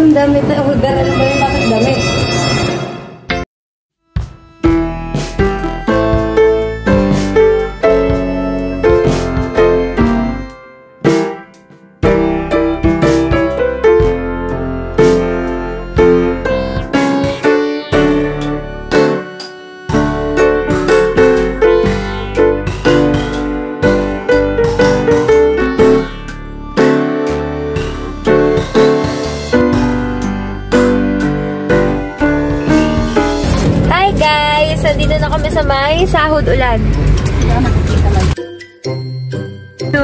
akong damit. Order na ba yung bakit damit? Dito na kami sa may sahod ulan. So,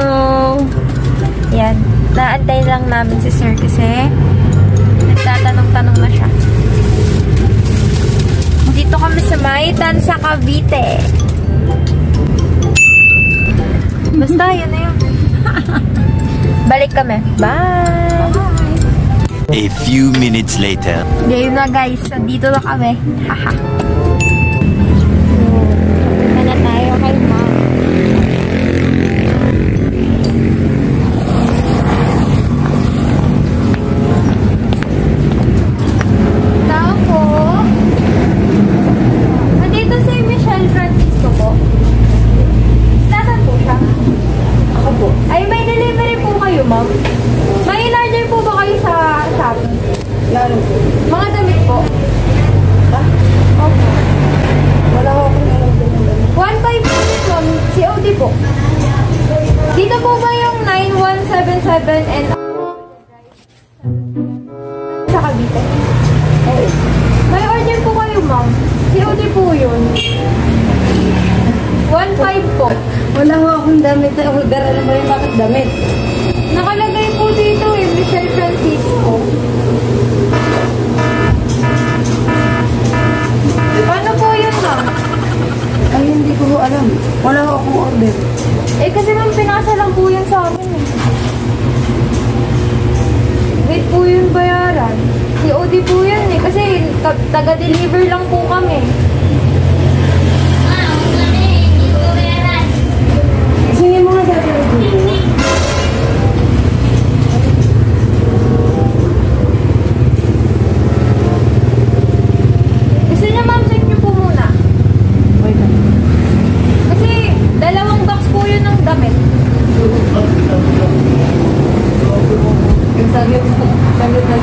yan. Naantay lang namin si Sir kasi nagtatanong-tanong na siya. Dito kami sa may Tansa, Cavite. Basta, yun na yun. Balik kami. Bye! A few minutes later. Ngayon na guys, dito na kami. Haha. Mga damit po. Ha? Opo. Wala ko akong alam din. 1.5 po dito. COD po. Dito po ba yung 9177 and sa Cavite? Oo. May order po kayo, ma'am. COD po yun. 1.5 po. Wala ko akong damit. Order na ba yung bakit damit? Nakalagay po dito eh. Michelle Francisco. Paano po yun, ma'am? Ay, hindi ko po alam. Wala ko akong order. Eh, kasi ma'am, pinasa lang po yan sa amin eh. Wait po yun bayaran. COD po yan eh. Kasi taga-deliver lang po kami. Singin mo nga sa atin.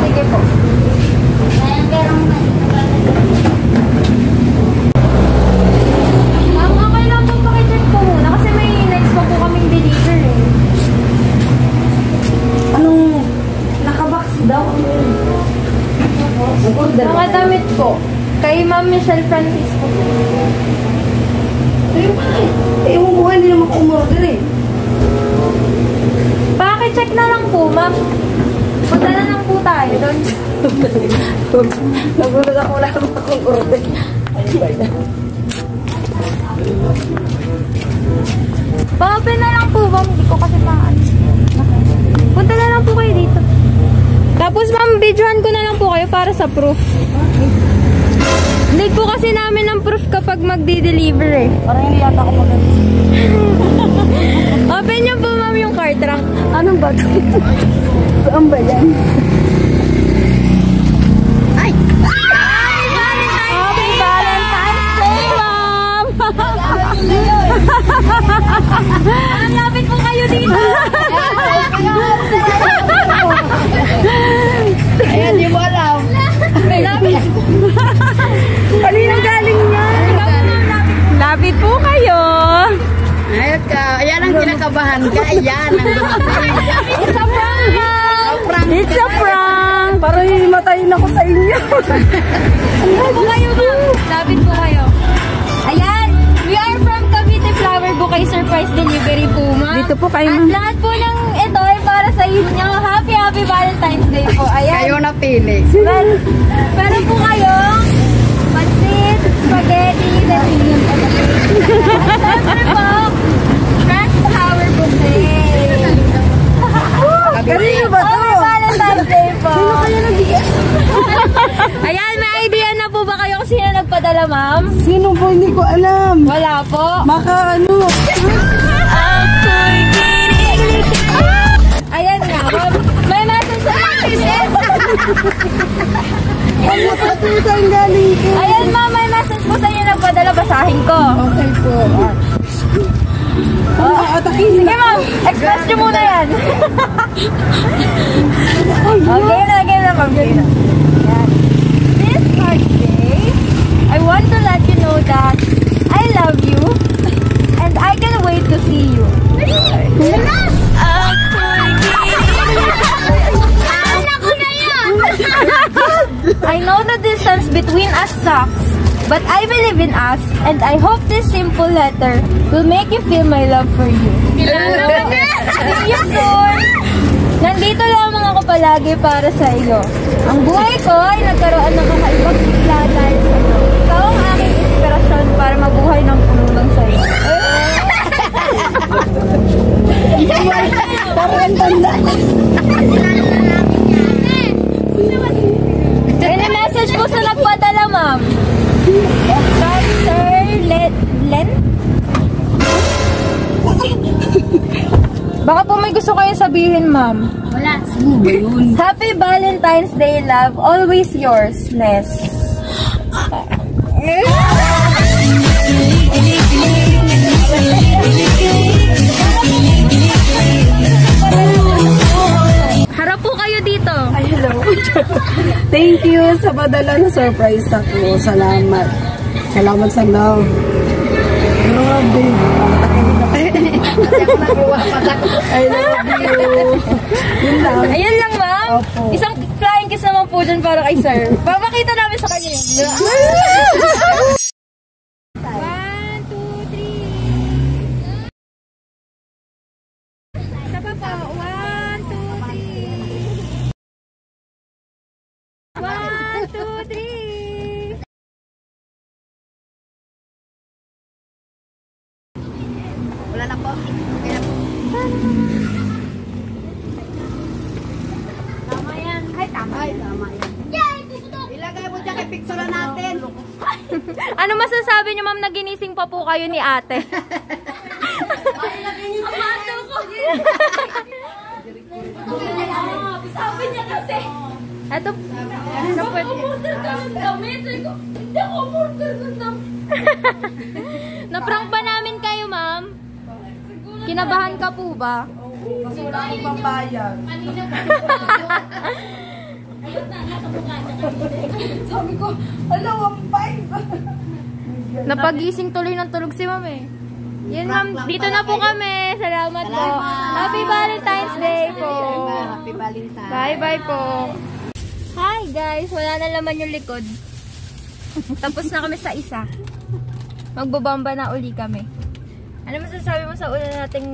Sige po. Ma'am, okay lang po pakicheck po muna kasi may next pa po kaming deliver eh. Anong nakabox daw? Mga damit po. Kay Ma'am Michelle Francisco. Ewan ko hindi naman ko umorder eh. Pakicheck na lang po, ma'am. Punta na lang po tayo doon. Nagulat ako na naman akong order. Pa-open na lang po, ma'am. Hindi ko kasi maan. Punta na lang po kayo dito. Tapos, ma'am, videohan ko na lang po kayo para sa proof. Need po kasi namin ng proof kapag magdi-deliver eh. Parang hindi yata ako mag-deliver. Open niyo po, ma'am, yung card track. Anong ba ito? Saan ba yan? Ay! Happy Valentine's Day, ma'am! Ang lapit po kayo dito! Ayan, di mo alam. Lapit. Kanina galing niya. Lapit po kayo. Ayan ang kinakabahan ka. Ayan. It's a prank, ma'am. It's a prank. Parang himatayin ako sa inyo. Lapit po kayo, ma'am. Lapit po kayo. Ayan. We are from Cavite Flower Bouquet Surprise Delivery po, ma'am. Dito po kayo, ma'am. At lahat po ng ito ay para sa inyo. Happy Valentine's Day po. Ayan. Kayo napili. Pero po kayo, pansit, spaghetti, siyempre po, fresh flower bouquet. Kanino ba ito? Happy Valentine's Day po. Sino kaya nag-iis? Ayan, may idea na po ba kayo kung sino nagpadala, ma'am? Sino po? Hindi ko alam. Wala po? Baka ano? Ayan nga, ma'am. May message sa akin. Saan galing po? Ayan ma'am, may message po sa inyo nagpadala. Basahin ko. Okay po. Sige ma'am, express nyo muna yan. Okay na ma'am. Okay na. Yan. This Mother's Day, I want to let you know that I love you and I can't wait to see you. I know the distance between us sucks, but I believe in us, and I hope this simple letter will make you feel my love for you. See you soon! Nandito lamang ako palagi para sa iyo. Ang buhay ko ay nagkaroon ng kakaibang sigla dahil sa iyo. Ikaw ang aking inspirasyon para mabuhay ng pulungan sa iyo. Parang tanda. Message ko sa nagpadala, ma'am. From Sir Len? Baka po may gusto kayong sabihin, ma'am. Wala. Sino ba yun? Happy Valentine's Day, love. Always yours, Les. Harap po kayo dito. Ay, hello. Thank you sa padala na surprise ako. Salamat. Salamat sa love. Grabe. I love you. Yun lang. Ayan lang, ma'am. Opo. Isang flying kiss naman po dyan para kay sir. Papakita namin sa kanya yun. 1, 2, 3. Saba po. 1, 2, 3. 1, 2, 3. Wala na po. Tama yan. Ay, tama. Ay, tama yan. Ilagay mo dyan kay picture natin. Ano masasabi niyo, ma'am, na ginising pa po kayo ni ate? Amato ko. Sabi niya kasi. Ito. Ano pwede? Umorder ka ng damit. Hindi ako umorder ng damit. Naprank ba namin kayo, ma'am? Kinabahan ka po ba? Kasi wala akong pambayad. Sabi ko, alaw, ang 5. Napagising tuloy ng tulog si ma'am eh. Yan ma'am, dito na po kami. Salamat po. Happy Valentine's Day po. Happy Valentine's. Bye-bye po. Hi guys, wala na naman yung likod. Tapos na kami sa isa. Magbabamba na uli kami. Ano masasabi mo sa una nating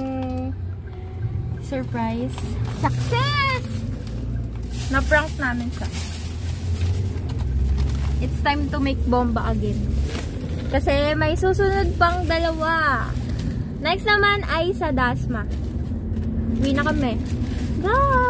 surprise? Success! Na-prank namin siya. It's time to make bomba again. Kasi may susunod pang dalawa. Next naman ay sa Dasma. Uwi na kami. Bye!